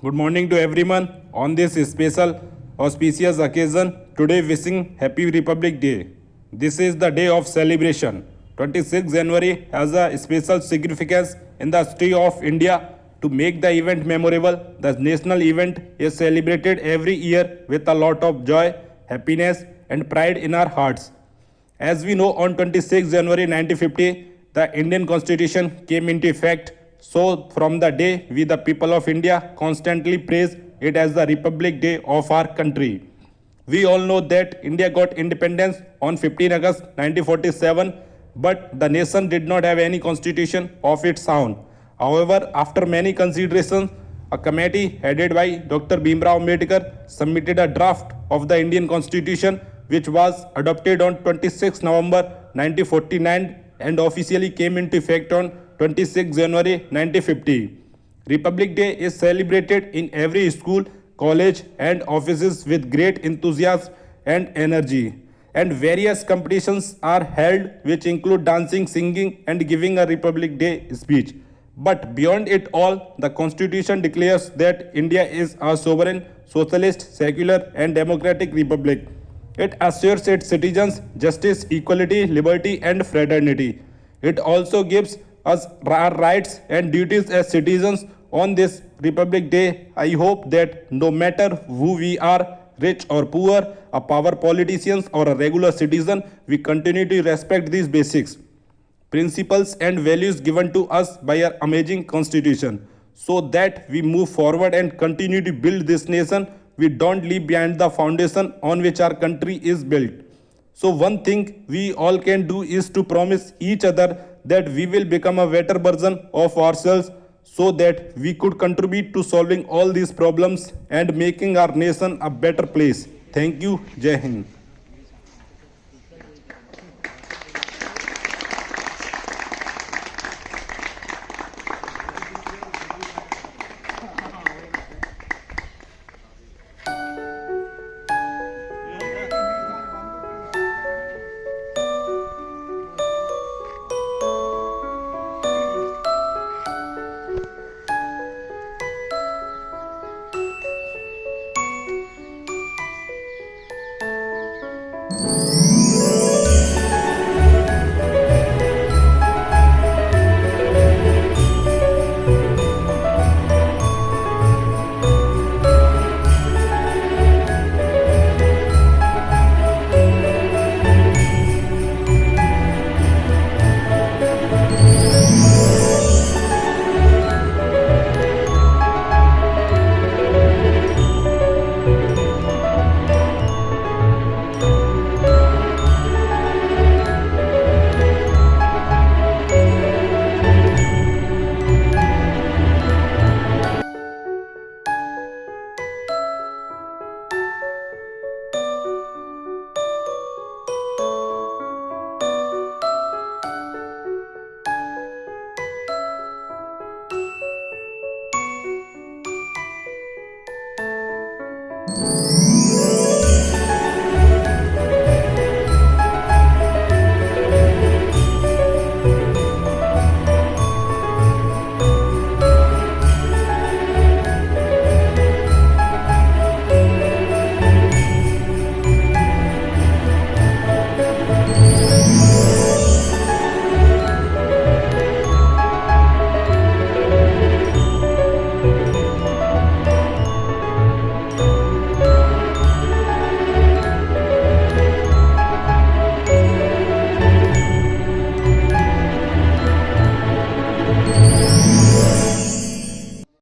Good morning to everyone on this special auspicious occasion. Today wishing Happy Republic Day. This is the day of celebration. 26 January has a special significance in the history of India. To make the event memorable, the national event is celebrated every year with a lot of joy, happiness and pride in our hearts. As we know, on 26 January 1950, the Indian Constitution came into effect. So, from the day we, the people of India, constantly praise it as the Republic Day of our country. We all know that India got independence on 15 August 1947, but the nation did not have any constitution of its own. However, after many considerations, a committee headed by Dr. Bhimrao Ambedkar submitted a draft of the Indian Constitution, which was adopted on 26 November 1949 and officially came into effect on 26 January 1950. Republic Day is celebrated in every school, college and offices with great enthusiasm and energy. And various competitions are held which include dancing, singing and giving a Republic Day speech. But beyond it all, the Constitution declares that India is a sovereign, socialist, secular and democratic republic. It assures its citizens justice, equality, liberty and fraternity. It also gives us our rights and duties as citizens on this Republic Day. I hope that no matter who we are, rich or poor, a power politicians or a regular citizen, we continue to respect these basics, principles and values given to us by our amazing constitution, so that we move forward and continue to build this nation. We don't leave behind the foundation on which our country is built. So one thing we all can do is to promise each other that we will become a better version of ourselves, so that we could contribute to solving all these problems and making our nation a better place. Thank you. Jai Hind.